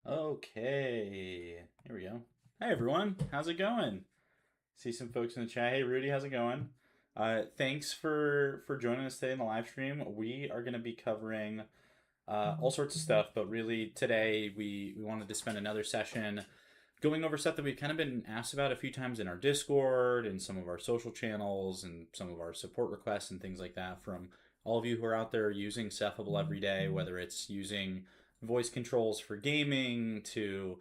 Okay, here we go. Hey everyone, how's it going? See some folks in the chat. Hey Rudy, how's it going? Thanks for joining us today in the live stream. We are going to be covering all sorts of stuff, but really today we wanted to spend another session going over stuff that we've kind of been asked about a few times in our Discord and some of our social channels and some of our support requests and things like that from all of you who are out there using Cephable every day, whether it's using voice controls for gaming to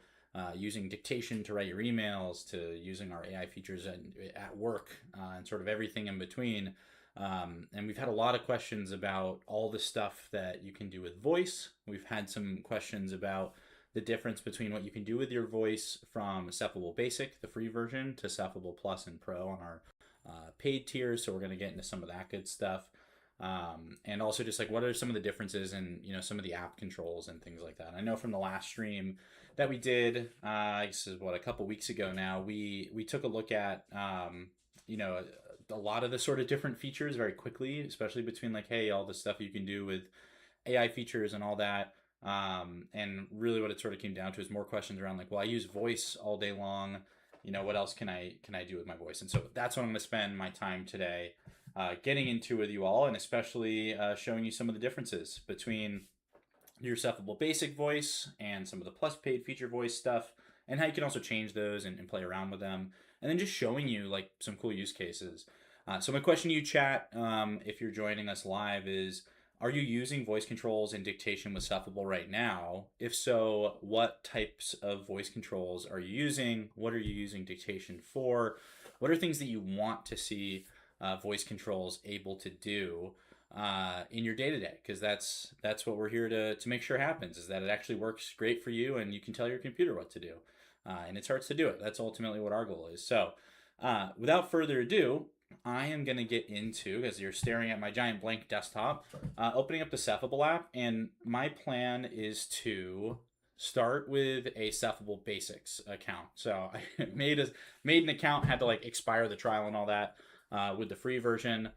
using dictation to write your emails to using our AI features at work and sort of everything in between. And we've had a lot of questions about all the stuff that you can do with voice. We've had some questions about the difference between what you can do with your voice from Cephable Basic, the free version, to Cephable Plus and Pro on our paid tiers. So we're going to get into some of that good stuff. And also just like what are some of the differences in some of the app controls and things like that. I know from the last stream that we did, this is a couple weeks ago now, we took a look at a lot of the sort of different features very quickly, especially between like, hey, all the stuff you can do with AI features and all that. And really what it sort of came down to is more questions around like, well, I use voice all day long. What else can I do with my voice? And so that's what I'm going to spend my time today getting into with you all, and especially showing you some of the differences between your Cephable Basic voice and some of the Plus paid feature voice stuff, and how you can also change those and play around with them, and then just showing you like some cool use cases. So my question to you, chat, if you're joining us live, is are you using voice controls and dictation with Cephable right now? If so, what types of voice controls are you using? What are you using dictation for? What are things that you want to see voice controls able to do in your day-to-day? Because that's what we're here to make sure happens, is that it actually works great for you and you can tell your computer what to do. And it starts to do it. That's ultimately what our goal is. So without further ado, I am going to get into, as you're staring at my giant blank desktop, opening up the Cephable app. And my plan is to start with a Cephable Basics account. So I made an account, had to like expire the trial and all that with the free version.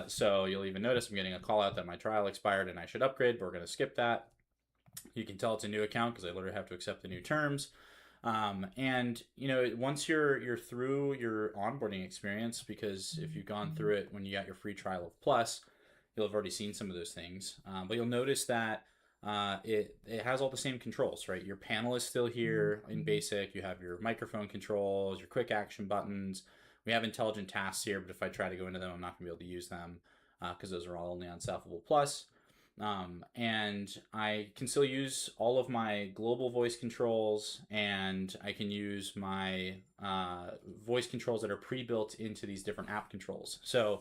So you'll even notice I'm getting a call out that my trial expired and I should upgrade, but we're going to skip that. You can tell it's a new account because I literally have to accept the new terms. And once you're through your onboarding experience, because if you've gone through it when you got your free trial of Plus, you'll have already seen some of those things. But you'll notice that it has all the same controls, right? Your panel is still here in Basic. You have your microphone controls, your quick action buttons. We have intelligent tasks here, but if I try to go into them, I'm not going to be able to use them because those are all only on Cephable Plus. And I can still use all of my global voice controls, and I can use my voice controls that are pre-built into these different app controls. So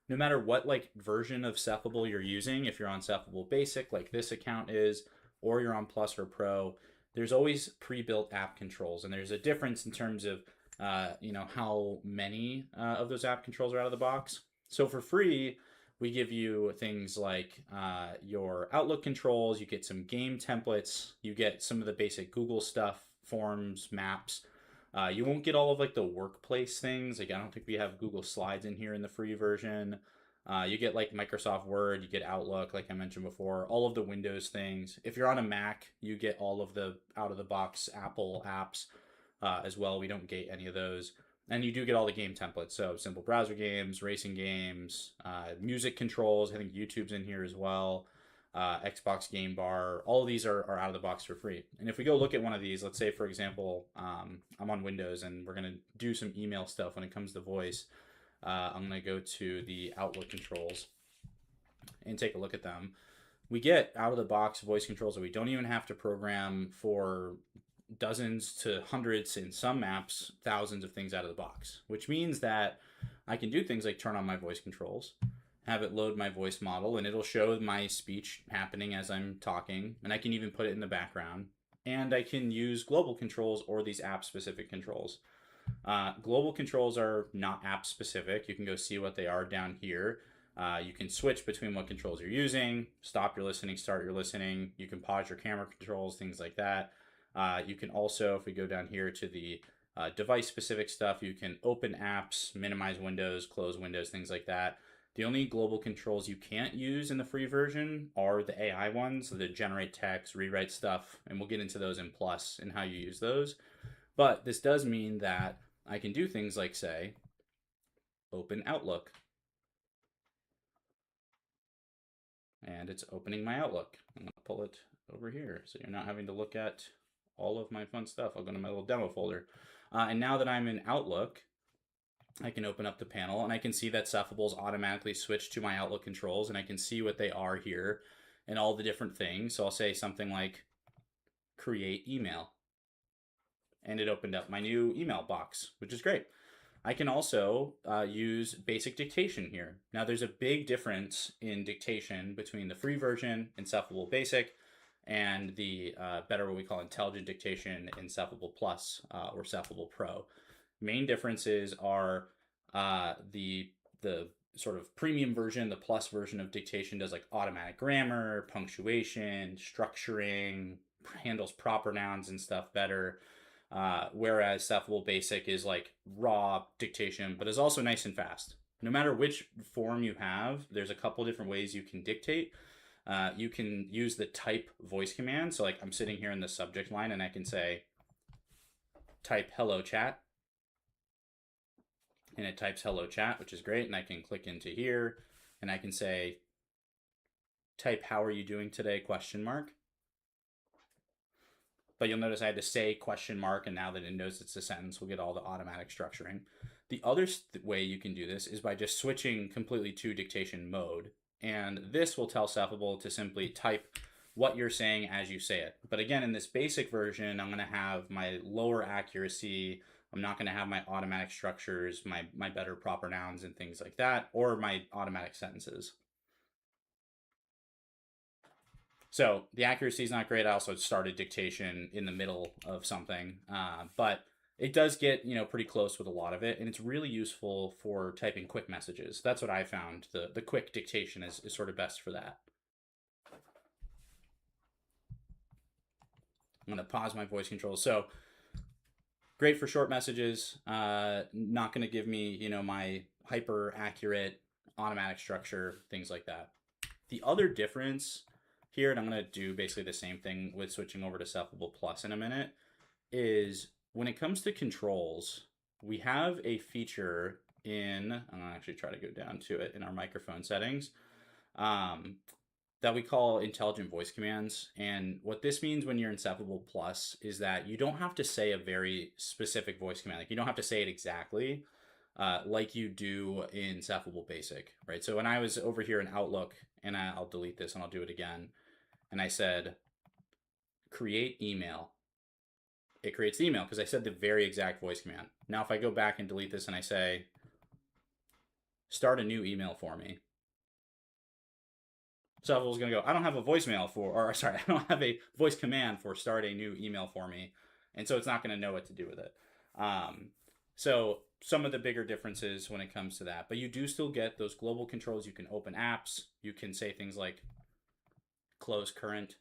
no matter what like version of Cephable you're using, if you're on Cephable Basic like this account is, or you're on Plus or Pro, there's always pre-built app controls, and there's a difference in terms of how many of those app controls are out of the box. So for free, we give you things like your Outlook controls, you get some game templates, you get some of the basic Google stuff, forms, maps. You won't get all of like the workplace things. Like I don't think we have Google Slides in here in the free version. You get like Microsoft Word, you get Outlook, like I mentioned before, all of the Windows things. If you're on a Mac, you get all of the out-of-the-box Apple apps as well. We don't gate any of those. And you do get all the game templates, so simple browser games, racing games, music controls. I think YouTube's in here as well. Xbox Game Bar. All of these are out of the box for free. And if we go look at one of these, let's say, for example, I'm on Windows and we're going to do some email stuff when it comes to voice. I'm going to go to the Outlook controls and take a look at them. We get out of the box voice controls that we don't even have to program for dozens to hundreds, in some apps, thousands of things out of the box, which means that I can do things like turn on my voice controls, have it load my voice model, and it'll show my speech happening as I'm talking, and I can even put it in the background. And I can use global controls or these app-specific controls. Global controls are not app-specific. You can go see what they are down here. You can switch between what controls you're using, stop your listening, start your listening. You can pause your camera controls, things like that. You can also, if we go down here to the device specific stuff, you can open apps, minimize windows, close windows, things like that. The only global controls you can't use in the free version are the AI ones, so the generate text, rewrite stuff, and we'll get into those in Plus and how you use those. But this does mean that I can do things like, say, open Outlook. And it's opening my Outlook. I'm going to pull it over here so you're not having to look at all of my fun stuff. I'll go to my little demo folder. And now that I'm in Outlook, I can open up the panel and I can see that Cephable's automatically switched to my Outlook controls, and I can see what they are here and all the different things. So I'll say something like create email, and it opened up my new email box, which is great. I can also use basic dictation here. Now there's a big difference in dictation between the free version in Cephable Basic and the better what we call intelligent dictation in Cephable Plus or Cephable Pro. Main differences are the sort of premium version, the plus version of dictation does like automatic grammar, punctuation, structuring, handles proper nouns and stuff better. Whereas Cephable Basic is like raw dictation, but is also nice and fast. No matter which form you have, there's a couple different ways you can dictate. You can use the type voice command. So like I'm sitting here in the subject line and I can say type hello chat. And it types hello chat, which is great. And I can click into here and I can say type how are you doing today question mark. But you'll notice I had to say question mark, and now that it knows it's a sentence, we'll get all the automatic structuring. The other way you can do this is by just switching completely to dictation mode. And this will tell Cephable to simply type what you're saying as you say it. But again, in this basic version, I'm going to have my lower accuracy. I'm not going to have my automatic structures, my better proper nouns and things like that, or my automatic sentences. So the accuracy is not great. I also started dictation in the middle of something, but it does get pretty close with a lot of it, and it's really useful for typing quick messages. That's what I found. The quick dictation is sort of best for that. I'm going to pause my voice controls. So great for short messages. Not going to give me my hyper accurate automatic structure, things like that. The other difference here, and I'm going to do basically the same thing with switching over to Cephable Plus in a minute, is when it comes to controls, we have a feature in, I'm going to actually try to go down to it in our microphone settings, that we call intelligent voice commands. And what this means when you're in Cephable Plus is that you don't have to say a very specific voice command. Like you don't have to say it exactly like you do in Cephable Basic, right? So when I was over here in Outlook, and I'll delete this and I'll do it again, and I said, create email. It creates the email because I said the very exact voice command. Now, if I go back and delete this and I say, start a new email for me, Cephable's going to go, I don't have a voicemail for, or sorry, I don't have a voice command for start a new email for me. And so it's not going to know what to do with it. So some of the bigger differences when it comes to that, but you do still get those global controls. You can open apps. You can say things like close current,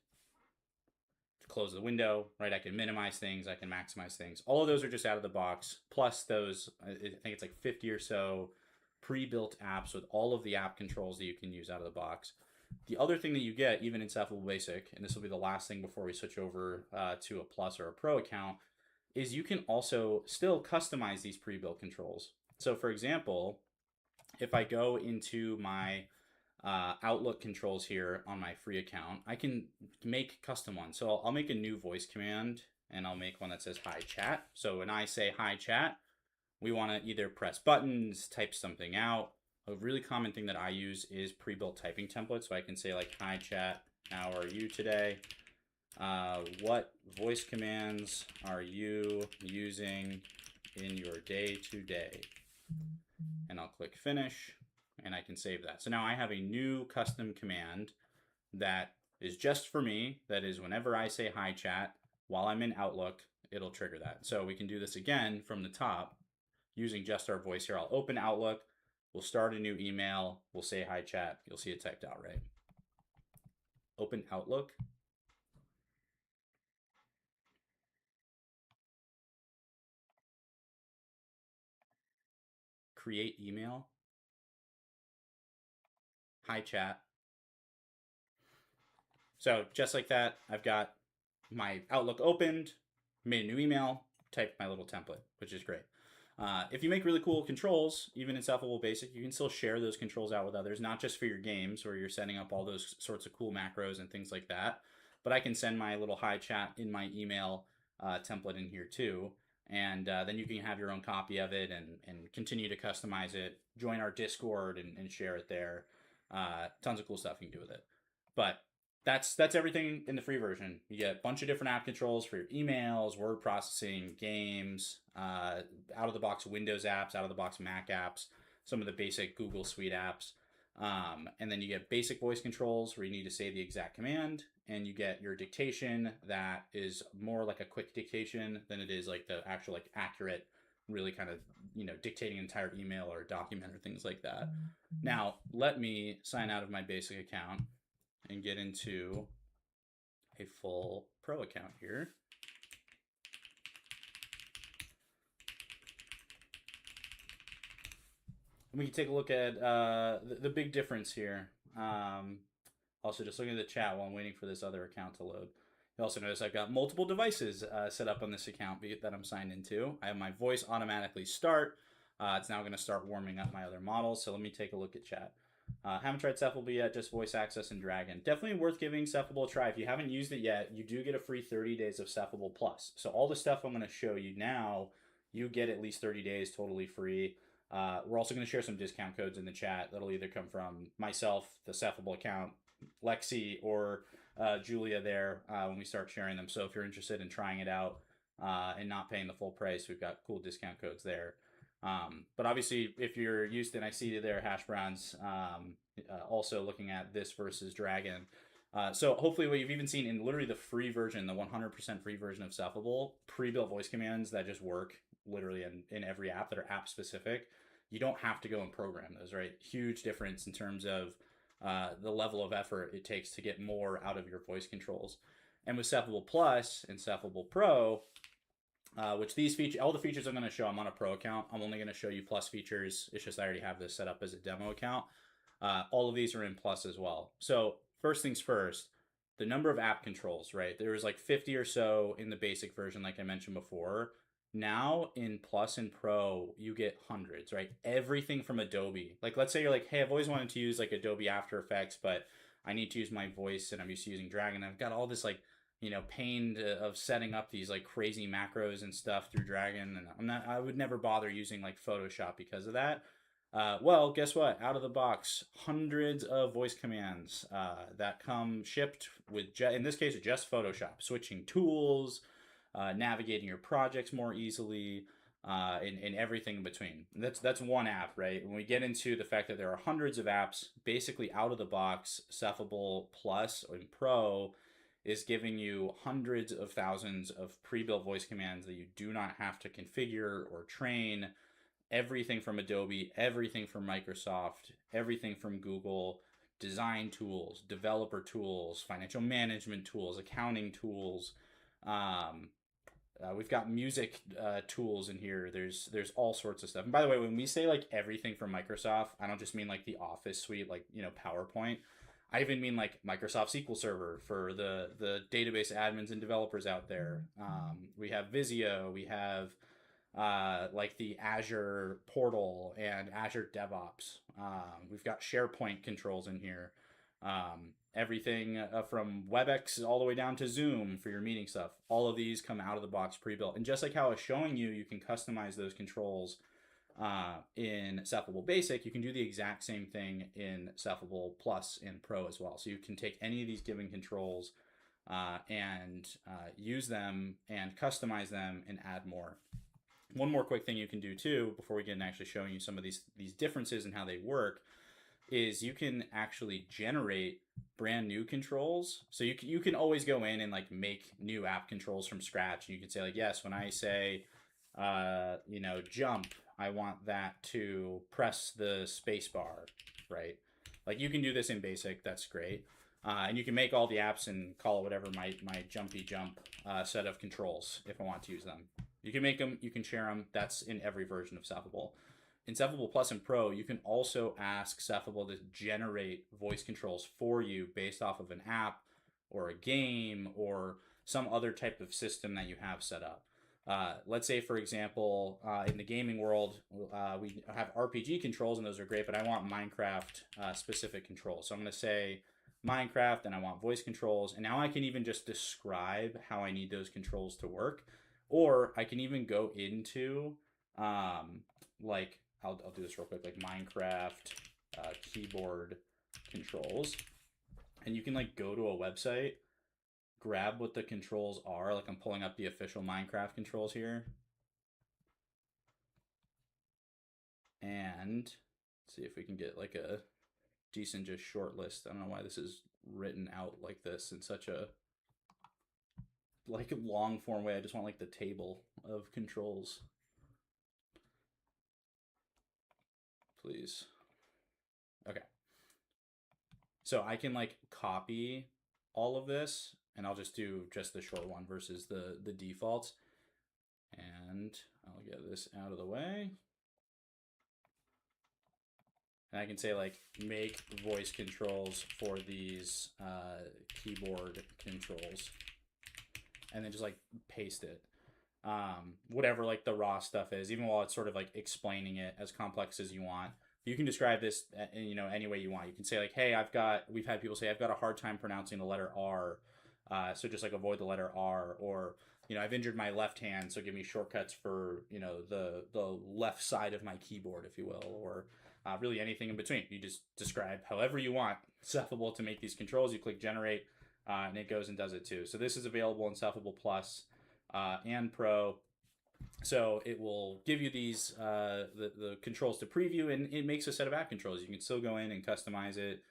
close the window, right? I can minimize things. I can maximize things. All of those are just out of the box. Plus those, I think it's like 50 or so pre-built apps with all of the app controls that you can use out of the box. The other thing that you get, even in Cephable Basic, and this will be the last thing before we switch over to a Plus or a Pro account, is you can also still customize these pre-built controls. So for example, if I go into my Outlook controls here on my free account, I can make custom ones. So I'll make a new voice command and I'll make one that says hi chat. So when I say hi chat, we want to either press buttons, type something out. A really common thing that I use is pre-built typing templates. So I can say like, hi chat, how are you today? What voice commands are you using in your day-to-day? And I'll click finish and I can save that. So now I have a new custom command that is just for me. That is whenever I say hi chat while I'm in Outlook, it'll trigger that. So we can do this again from the top using just our voice here. I'll open Outlook. We'll start a new email. We'll say hi chat. You'll see it typed out, right? Open Outlook. Create email. hi chat. So just like that, I've got my Outlook opened, made a new email, typed my little template, which is great. If you make really cool controls, even in Cephable Basic, you can still share those controls out with others, not just for your games where you're setting up all those sorts of cool macros and things like that. But I can send my little hi chat in my email template in here too. And then you can have your own copy of it and continue to customize it, join our Discord and share it there. Tons of cool stuff you can do with it. But that's everything in the free version. You get a bunch of different app controls for your emails, word processing, games, out of the box Windows apps, out of the box Mac apps, some of the basic Google Suite apps. And then you get basic voice controls where you need to say the exact command, and you get your dictation that is more like a quick dictation than it is like the actual like accurate, really kind of, dictating an entire email or a document or things like that. Now, let me sign out of my basic account and get into a full pro account here. And we can take a look at the big difference here. Also, just looking at the chat while I'm waiting for this other account to load. You also notice I've got multiple devices set up on this account that I'm signed into. I have my voice automatically start. It's now going to start warming up my other models. So let me take a look at chat. Haven't tried Cephable yet, just voice access and Dragon. Definitely worth giving Cephable a try. If you haven't used it yet, you do get a free 30 days of Cephable Plus. So all the stuff I'm going to show you now, you get at least 30 days totally free. We're also going to share some discount codes in the chat. That'll either come from myself, the Cephable account, Lexi, or Julia there when we start sharing them. So if you're interested in trying it out and not paying the full price, we've got cool discount codes there. But obviously, if you're used to, and I see there, Hash Browns, also looking at this versus Dragon. So hopefully what you've even seen in literally the free version, the 100% free version of Cephable, pre-built voice commands that just work literally in every app that are app specific. You don't have to go and program those, right? Huge difference in terms of the level of effort it takes to get more out of your voice controls. And with Cephable Plus and Cephable Pro, which these features, all the features I'm going to show, I'm on a pro account. I'm only going to show you plus features. It's just I already have this set up as a demo account. All of these are in plus as well. So first things first, the number of app controls, right? There was like 50 or so in the basic version, like I mentioned before. Now in Plus and Pro, you get hundreds, right? Everything from Adobe. Like, let's say you're like, hey, I've always wanted to use like Adobe After Effects, but I need to use my voice and I'm used to using Dragon. I've got all this like, pain of setting up these like crazy macros and stuff through Dragon. And I would never bother using like Photoshop because of that. Well, guess what? Out of the box, hundreds of voice commands that come shipped with, in this case, just Photoshop, switching tools, navigating your projects more easily, and everything in between. That's one app, right? When we get into the fact that there are hundreds of apps, basically out of the box, Cephable Plus and Pro is giving you hundreds of thousands of pre-built voice commands that you do not have to configure or train. Everything from Adobe, everything from Microsoft, everything from Google, design tools, developer tools, financial management tools, accounting tools. We've got music tools in here. There's all sorts of stuff. And by the way, when we say like everything from Microsoft, I don't just mean like the Office suite, like, PowerPoint. I even mean like Microsoft SQL Server for the database admins and developers out there. We have Visio. We have like the Azure portal and Azure DevOps. We've got SharePoint controls in here. Everything from WebEx all the way down to Zoom for your meeting stuff. All of these come out of the box pre-built. And just like how I was showing you, you can customize those controls in Cephable Basic. You can do the exact same thing in Cephable Plus and Pro as well. So you can take any of these given controls and use them and customize them and add more. One more quick thing you can do too, before we get into actually showing you some of these differences and how they work, is you can actually generate brand new controls. So you can always go in and like make new app controls from scratch. You can say like, yes, when I say, jump, I want that to press the space bar, right? Like you can do this in basic. That's great. And you can make all the apps and call it whatever my jumpy jump set of controls if I want to use them. You can make them, you can share them. That's in every version of Cephable. in Cephable Plus and Pro, you can also ask Cephable to generate voice controls for you based off of an app or a game or some other type of system that you have set up. Let's say, for example, in the gaming world, we have RPG controls, and those are great, but I want Minecraft specific controls. So I'm going to say Minecraft, and I want voice controls, and now I can even just describe how I need those controls to work, or I can even go into like I'll do this real quick, like Minecraft keyboard controls, and you can like go to a website, grab what the controls are. Like I'm pulling up the official Minecraft controls here, and see if we can get like a decent just short list. I don't know why this is written out like this in such a like long form way. I just want like the table of controls, please. Okay, so I can like copy all of this, and I'll just do just the short one versus the defaults, and I'll get this out of the way. And I can say like make voice controls for these keyboard controls, and then just like paste it. Whatever like the raw stuff is, even while it's sort of like explaining it as complex as you want. You can describe this any way you want. You can say like, hey, we've had people say I've got a hard time pronouncing the letter R, so just like avoid the letter R, or I've injured my left hand, so give me shortcuts for the left side of my keyboard, if you will, or really anything in between. You just describe however you want Cephable to make these controls. You click generate, and it goes and does it too. So this is available in Cephable Plus and Pro. So it will give you these the controls to preview, and it makes a set of app controls. You can still go in and customize it,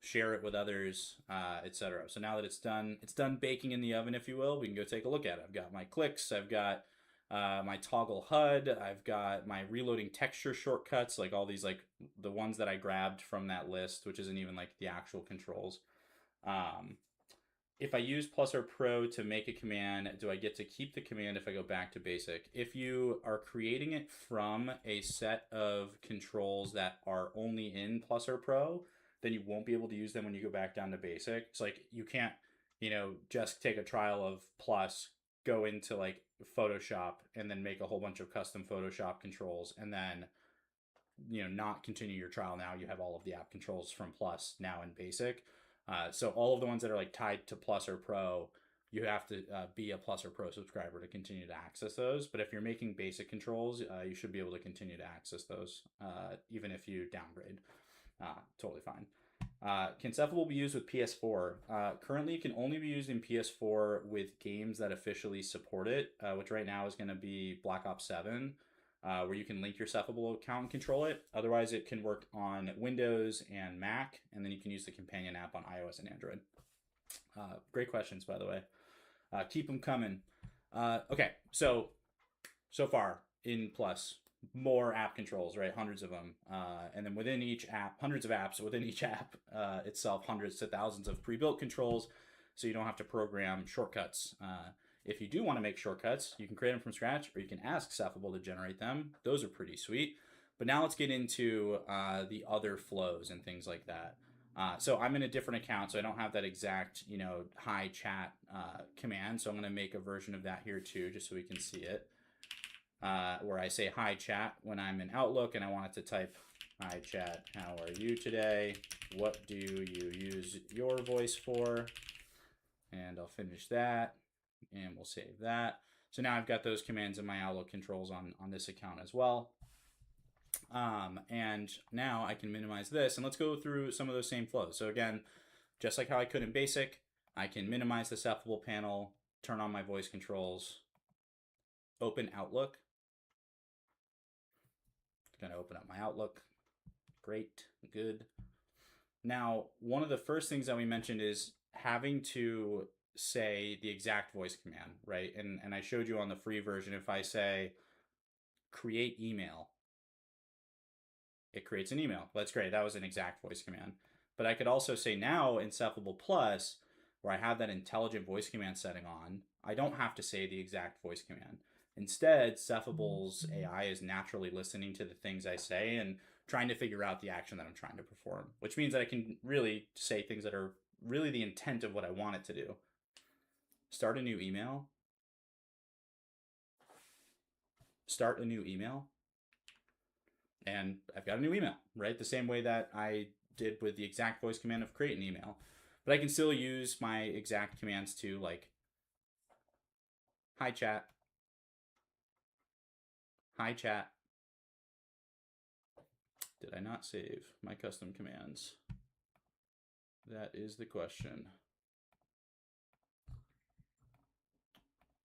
share it with others, etc. So now that it's done baking in the oven, if you will, we can go take a look at it. I've got my clicks, I've got my toggle HUD, I've got my reloading texture shortcuts, like all these, like the ones that I grabbed from that list, which isn't even like the actual controls. If I use Plus or Pro to make a command, do I get to keep the command if I go back to basic? If you are creating it from a set of controls that are only in Plus or Pro, then you won't be able to use them when you go back down to basic. It's like you can't, just take a trial of Plus, go into like Photoshop, and then make a whole bunch of custom Photoshop controls, and then not continue your trial. Now you have all of the app controls from Plus now in basic. So all of the ones that are like tied to Plus or Pro, you have to be a Plus or Pro subscriber to continue to access those. But if you're making basic controls, you should be able to continue to access those, even if you downgrade. Totally fine. Can Cephable be used with PS4? Currently, it can only be used in PS4 with games that officially support it, which right now is going to be Black Ops 7. Where you can link your Cephable account and control it. Otherwise, it can work on Windows and Mac, and then you can use the companion app on iOS and Android. Great questions, by the way. Keep them coming. Okay, so far in Plus, more app controls, right? Hundreds of them. And then within each app, hundreds of apps within each app itself, hundreds to thousands of pre-built controls, so you don't have to program shortcuts. If you do want to make shortcuts, you can create them from scratch, or you can ask Cephable to generate them. Those are pretty sweet. But now let's get into the other flows and things like that. So I'm in a different account, so I don't have that exact, hi chat command. So I'm going to make a version of that here too, just so we can see it. Where I say hi chat when I'm in Outlook, and I want it to type, hi chat, how are you today? What do you use your voice for? And I'll finish that. And we'll save that. So now I've got those commands in my Outlook controls on this account as well. And now I can minimize this, and let's go through some of those same flows. So again, just like how I could in basic, I can minimize the Cephable panel, turn on my voice controls, open Outlook. It's going to open up my Outlook. Great, good. Now, one of the first things that we mentioned is having to say the exact voice command, right? And I showed you on the free version, if I say create email, it creates an email. That's great. That was an exact voice command. But I could also say now in Cephable Plus, where I have that intelligent voice command setting on, I don't have to say the exact voice command. Instead, Cephable's AI is naturally listening to the things I say and trying to figure out the action that I'm trying to perform, which means that I can really say things that are really the intent of what I want it to do. Start a new email. Start a new email. And I've got a new email, right? The same way that I did with the exact voice command of create an email. But I can still use my exact commands to, like, hi chat. Hi chat. Did I not save my custom commands? That is the question.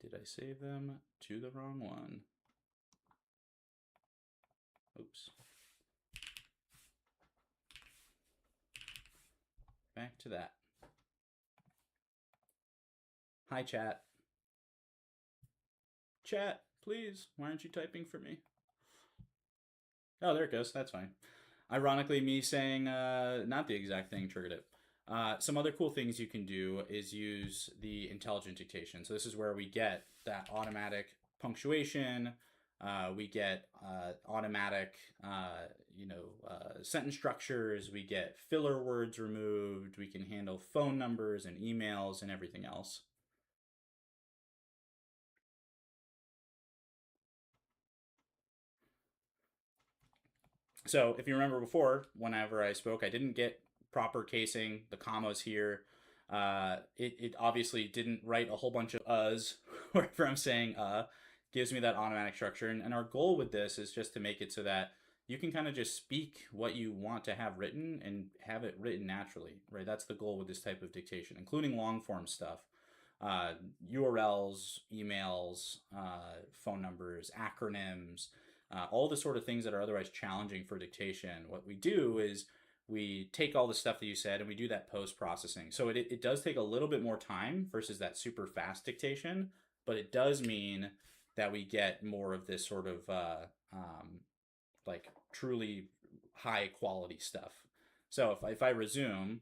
Did I save them to the wrong one? Oops. Back to that. Hi, chat. Chat, please. Why aren't you typing for me? Oh, there it goes. That's fine. Ironically, me saying not the exact thing triggered it. Some other cool things you can do is use the intelligent dictation. So this is where we get that automatic punctuation. We get automatic, sentence structures. We get filler words removed. We can handle phone numbers and emails and everything else. So if you remember before, whenever I spoke, I didn't get proper casing, the commas here. It obviously didn't write a whole bunch of uhs wherever I'm saying gives me that automatic structure. And our goal with this is just to make it so that you can kind of just speak what you want to have written and have it written naturally, right? That's the goal with this type of dictation, including long form stuff. URLs, emails, phone numbers, acronyms, all the sort of things that are otherwise challenging for dictation. What we do is we take all the stuff that you said and we do that post processing. So it does take a little bit more time versus that super fast dictation, but it does mean that we get more of this sort of like truly high quality stuff. So if I resume,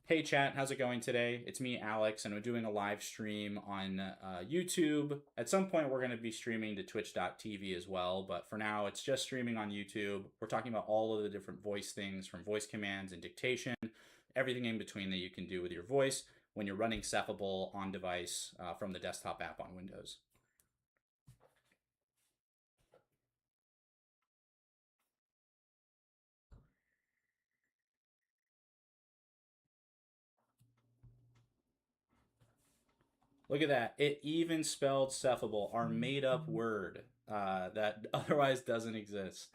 hey chat, how's it going today? It's me, Alex, and we're doing a live stream on YouTube. At some point, we're going to be streaming to twitch.tv as well, but for now, it's just streaming on YouTube. We're talking about all of the different voice things, from voice commands and dictation, everything in between that you can do with your voice when you're running Cephable on device from the desktop app on Windows. Look at that. It even spelled Cephable, our made up word that otherwise doesn't exist.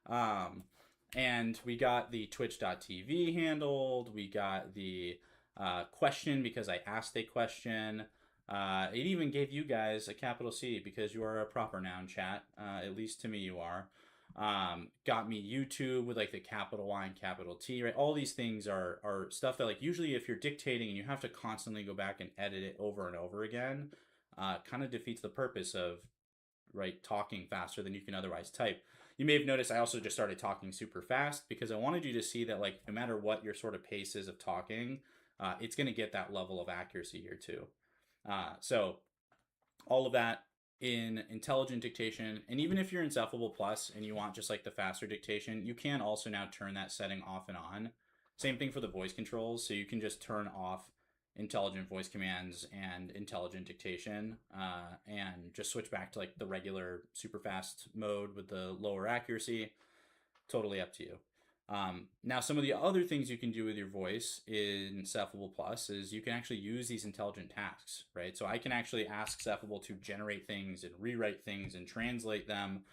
And we got the twitch.tv handled. We got the question because I asked a question. It even gave you guys a capital C because you are a proper noun, chat. At least to me, you are. Got me YouTube with like the capital Y and capital T, right? All these things are stuff that, like, usually if you're dictating and you have to constantly go back and edit it over and over again, kind of defeats the purpose of, right, talking faster than you can otherwise type. You may have noticed I also just started talking super fast because I wanted you to see that, like, no matter what your sort of pace is of talking, it's going to get that level of accuracy here too. So all of that in intelligent dictation. And even if you're in Cephable Plus and you want just like the faster dictation, you can also now turn that setting off and on. Same thing for the voice controls. So you can just turn off intelligent voice commands and intelligent dictation and just switch back to like the regular super fast mode with the lower accuracy. Totally up to you. Now, some of the other things you can do with your voice in Cephable Plus is you can actually use these intelligent tasks, right? So I can actually ask Cephable to generate things and rewrite things and translate them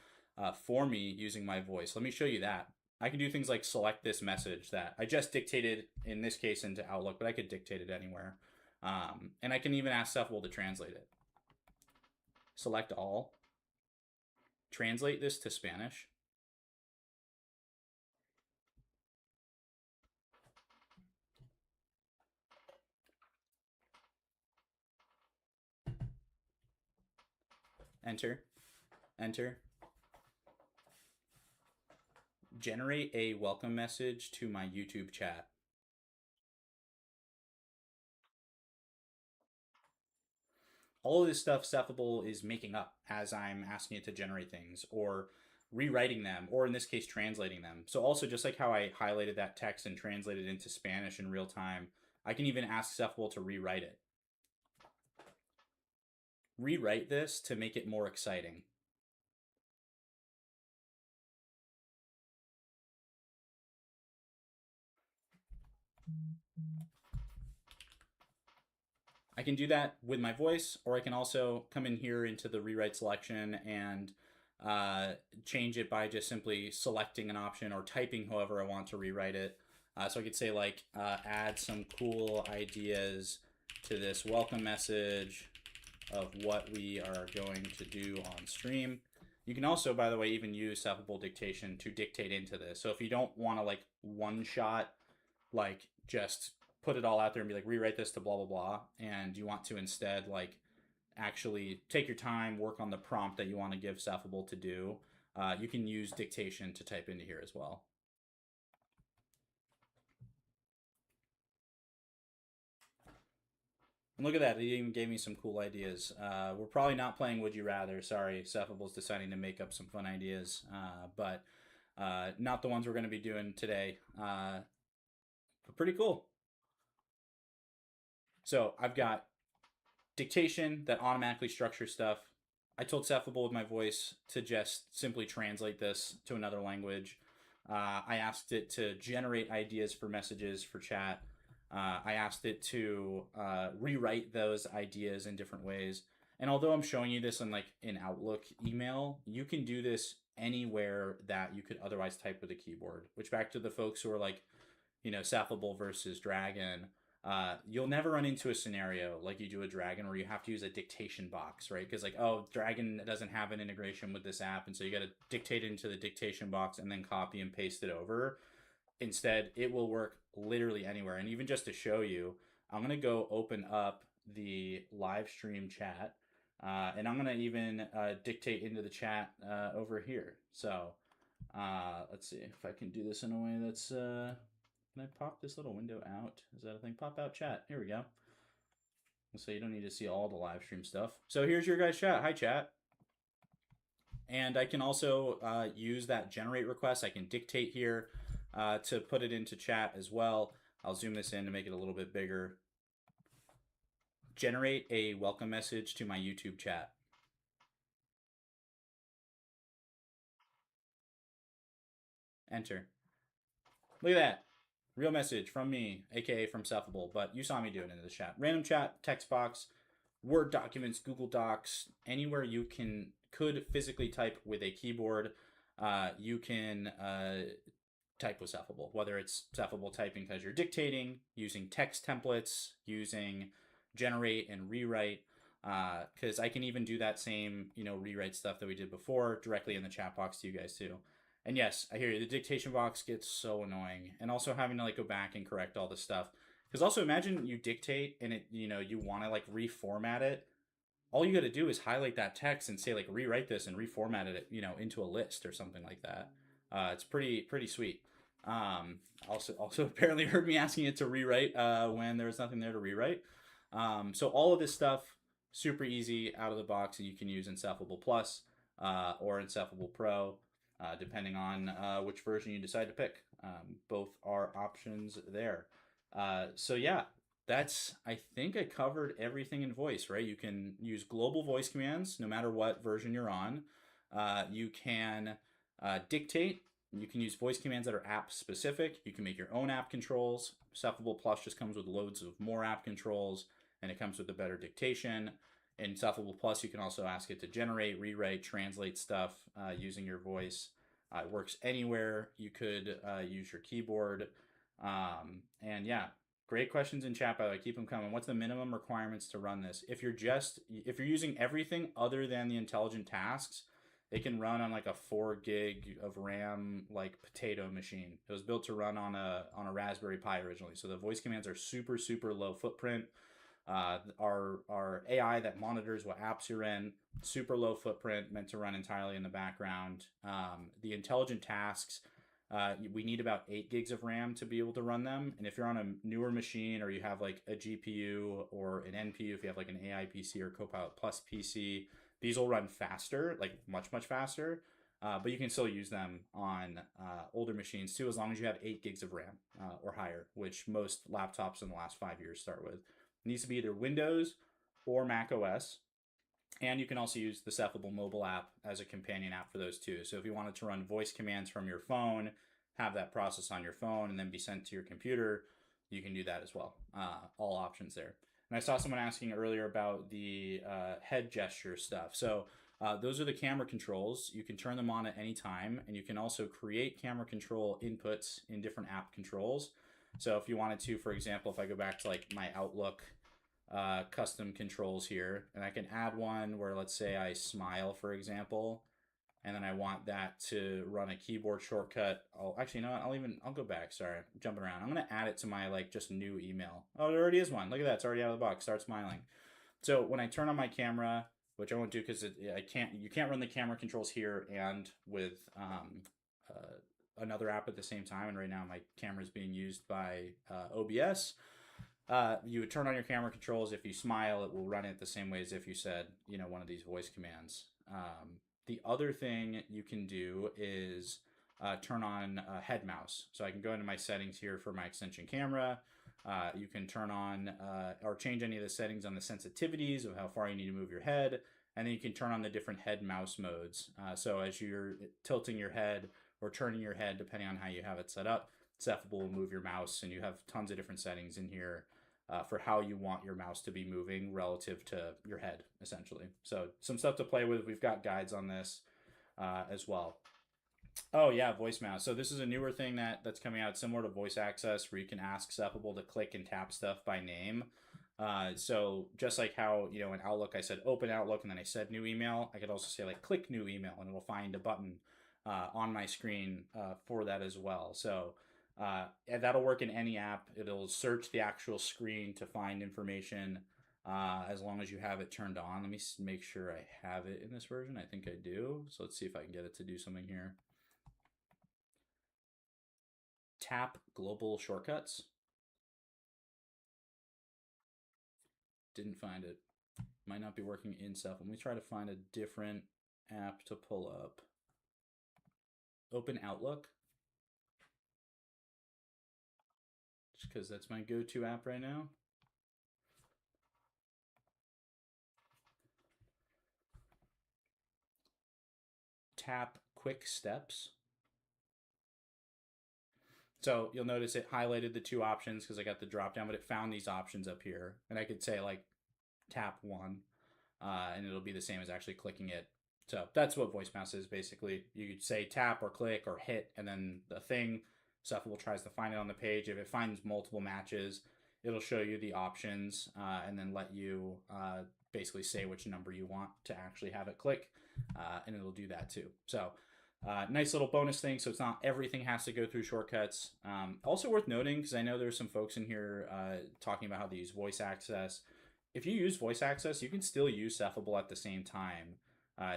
for me using my voice. Let me show you that. I can do things like select this message that I just dictated, in this case, into Outlook, but I could dictate it anywhere. And I can even ask Cephable to translate it. Select all. Translate this to Spanish. Enter. Enter. Generate a welcome message to my YouTube chat. all of this stuff Cephable is making up as I'm asking it to generate things, or rewriting them, or in this case, translating them. So also, just like how I highlighted that text and translated it into Spanish in real time, I can even ask Cephable to rewrite it. Rewrite this to make it more exciting. I can do that with my voice, or I can also come in here into the rewrite selection and change it by just simply selecting an option or typing however I want to rewrite it. So I could say like, add some cool ideas to this welcome message of what we are going to do on stream. You can also, by the way, even use Cephable Dictation to dictate into this. So if you don't want to like one shot, like just put it all out there and be like, rewrite this to blah, blah, blah, and you want to instead like actually take your time, work on the prompt that you want to give Cephable to do, you can use Dictation to type into here as well. And look at that, it even gave me some cool ideas. We're probably not playing Would You Rather. Sorry, Cephable's deciding to make up some fun ideas, but not the ones we're going to be doing today. But pretty cool. So I've got Dictation that automatically structures stuff. I told Cephable with my voice to just simply translate this to another language. I asked it to generate ideas for messages for chat. I asked it to rewrite those ideas in different ways. And although I'm showing you this in like an Outlook email, you can do this anywhere that you could otherwise type with a keyboard. Which, back to the folks who are like, Cephable versus Dragon, you'll never run into a scenario like you do a Dragon where you have to use a dictation box, right? Because like, oh, Dragon doesn't have an integration with this app, and so you got to dictate into the dictation box and then copy and paste it over. Instead, it will work literally anywhere. And even just to show you, I'm going to go open up the live stream chat, and I'm going to even dictate into the chat over here. So let's see if I can do this in a way that's... Can I pop this little window out? Is that a thing? Pop out chat. Here we go. So you don't need to see all the live stream stuff. So here's your guys' chat. Hi, chat. And I can also use that generate request. I can dictate here to put it into chat as well. I'll zoom this in to make it a little bit bigger. Generate a welcome message to my YouTube chat. Enter. Look at that. Real message from me, aka from Cephable, but you saw me do it in the chat. Random chat, text box, Word documents, Google Docs, anywhere you could physically type with a keyboard, you can type with Cephable. Whether it's Cephable typing because you're dictating, using text templates, using generate and rewrite, because I can even do that same rewrite stuff that we did before directly in the chat box to you guys too. And yes, I hear you. The dictation box gets so annoying, and also having to like go back and correct all this stuff. Because also imagine you dictate and it, you want to like reformat it. All you got to do is highlight that text and say like rewrite this and reformat it, into a list or something like that. It's pretty sweet. Also apparently heard me asking it to rewrite when there was nothing there to rewrite. So all of this stuff super easy out of the box, and you can use in Cephable Plus or in Cephable Pro. Depending on which version you decide to pick. Both are options there. So yeah, I think I covered everything in voice, right? You can use global voice commands no matter what version you're on. You can dictate. You can use voice commands that are app specific. You can make your own app controls. Cephable Plus just comes with loads of more app controls, and it comes with a better dictation. In Cephable Plus, you can also ask it to generate, rewrite, translate stuff using your voice. It works anywhere. You could use your keyboard. And yeah, great questions in chat, by the way. Keep them coming. What's the minimum requirements to run this? If you're using everything other than the intelligent tasks, it can run on like a 4 gig of RAM like potato machine. It was built to run on a Raspberry Pi originally. So the voice commands are super low footprint. Our AI that monitors what apps you're in, super low footprint, meant to run entirely in the background. The intelligent tasks, We need about 8 gigs of RAM to be able to run them. And if you're on a newer machine or you have like a GPU or an NPU, if you have like an AI PC or Copilot Plus PC, these will run faster, like much, much faster. But you can still use them on older machines too, as long as you have 8 gigs of RAM or higher, which most laptops in the last 5 years start with. It needs to be either Windows or Mac OS. And you can also use the Cephable mobile app as a companion app for those too. So if you wanted to run voice commands from your phone, have that process on your phone, and then be sent to your computer, you can do that as well. All options there. And I saw someone asking earlier about the head gesture stuff. So those are the camera controls. You can turn them on at any time, and you can also create camera control inputs in different app controls. So if you wanted to, for example, if I go back to like my Outlook custom controls here, and I can add one where, let's say I smile, for example, and then I want that to run a keyboard shortcut. Oh, actually, you know what? I'll go back. Sorry, I'm jumping around. I'm gonna add it to my like just new email. Oh, there already is one. Look at that. It's already out of the box. Start smiling. So when I turn on my camera, which I won't do because you can't run the camera controls here and with another app at the same time. And right now my camera is being used by OBS. You would turn on your camera controls. If you smile, it will run it the same way as if you said, one of these voice commands. The other thing you can do is turn on head mouse. So I can go into my settings here for my extension camera. You can turn on or change any of the settings on the sensitivities of how far you need to move your head. And then you can turn on the different head mouse modes. So as you're tilting your head or turning your head, depending on how you have it set up, Cephable will move your mouse, and you have tons of different settings in here for how you want your mouse to be moving relative to your head, essentially. So some stuff to play with. We've got guides on this as well. Oh yeah, voice mouse. So this is a newer thing that's coming out, similar to voice access, where you can ask Cephable to click and tap stuff by name. So just like how, in Outlook, I said open Outlook and then I said new email, I could also say like click new email and it'll find a button on my screen for that as well. So and that'll work in any app. It'll search the actual screen to find information as long as you have it turned on. Let me make sure I have it in this version. I think I do. So let's see if I can get it to do something here. Tap global shortcuts. Didn't find it. Might not be working in Ceph. Let me try to find a different app to pull up. Open Outlook. Just because that's my go-to app right now. Tap quick steps. So you'll notice it highlighted the two options because I got the drop down, but it found these options up here. And I could say like tap one and it'll be the same as actually clicking it. So that's what voice mouse is basically. You could say tap or click or hit, and then the thing, Cephable tries to find it on the page. If it finds multiple matches, it'll show you the options and then let you basically say which number you want to actually have it click, and it'll do that too. So nice little bonus thing. So it's not everything has to go through shortcuts. Also worth noting, because I know there's some folks in here talking about how they use voice access. If you use voice access, you can still use Cephable at the same time.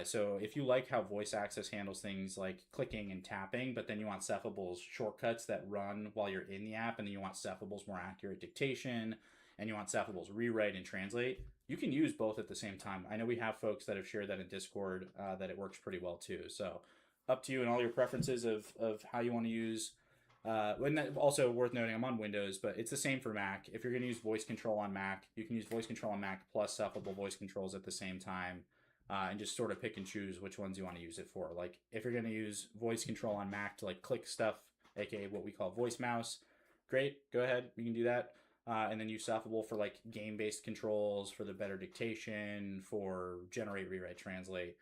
So if you like how voice access handles things like clicking and tapping, but then you want Cephable's shortcuts that run while you're in the app, and then you want Cephable's more accurate dictation, and you want Cephable's rewrite and translate, you can use both at the same time. I know we have folks that have shared that in Discord that it works pretty well too. So up to you and all your preferences of how you want to use. And also worth noting, I'm on Windows, but it's the same for Mac. If you're going to use voice control on Mac, you can use voice control on Mac plus Cephable voice controls at the same time. And just sort of pick and choose which ones you want to use it for. Like if you're going to use voice control on Mac to like click stuff, aka what we call voice mouse, great, go ahead, you can do that. And then use Cephable for like game-based controls, for the better dictation, for generate, rewrite, translate.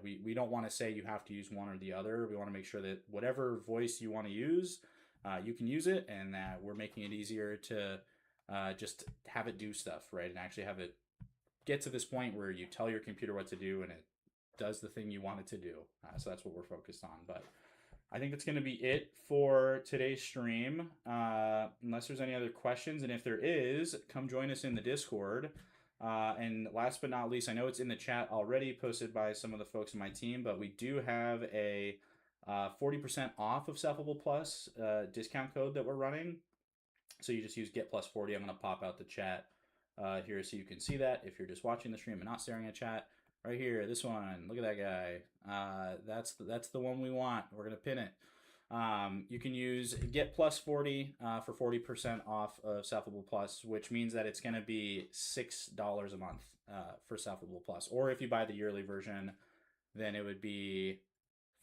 We don't want to say you have to use one or the other. We want to make sure that whatever voice you want to use, you can use it, and that we're making it easier to just have it do stuff, right? And actually have it get to this point where you tell your computer what to do and it does the thing you want it to do. So that's what we're focused on. But I think that's going to be it for today's stream, unless there's any other questions. And if there is, come join us in the Discord. And last but not least, I know it's in the chat already, posted by some of the folks in my team, but we do have a 40% off of Cephable Plus discount code that we're running. So you just use get plus 40. I'm going to pop out the chat here so you can see that if you're just watching the stream and not staring at chat. Right here, this one. Look at that guy. That's the one we want. We're going to pin it. You can use get plus 40 for 40% off of Cephable Plus, which means that it's going to be $6 a month for Cephable Plus. Or if you buy the yearly version, then it would be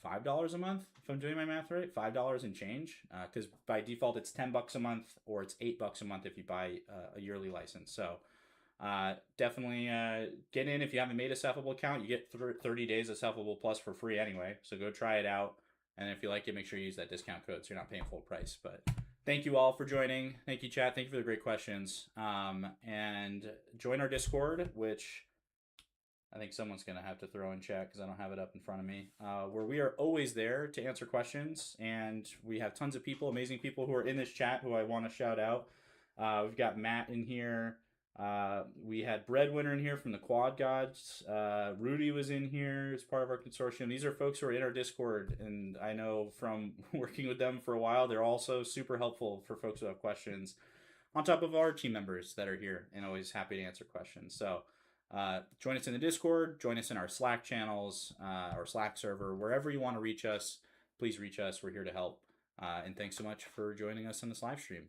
$5 a month, if I'm doing my math right. $5 and change, because by default it's $10 a month, or it's $8 a month if you buy a yearly license. So definitely get in. If you haven't made a Cephable account, you get 30 days of Cephable Plus for free anyway. So go try it out, and if you like it, make sure you use that discount code so you're not paying full price. But thank you all for joining. Thank you, chat. Thank you for the great questions. And join our Discord, which I think someone's going to have to throw in chat because I don't have it up in front of me, where we are always there to answer questions. And we have tons of people, amazing people who are in this chat who I want to shout out. We've got Matt in here. We had Breadwinner in here from the Quad Gods. Rudy was in here as part of our consortium. These are folks who are in our Discord, and I know from working with them for a while, they're also super helpful for folks who have questions, on top of our team members that are here and always happy to answer questions. So join us in the Discord, join us in our Slack channels, our Slack server, wherever you want to reach us, please reach us. We're here to help. And thanks so much for joining us in this live stream.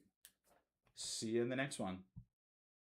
See you in the next one.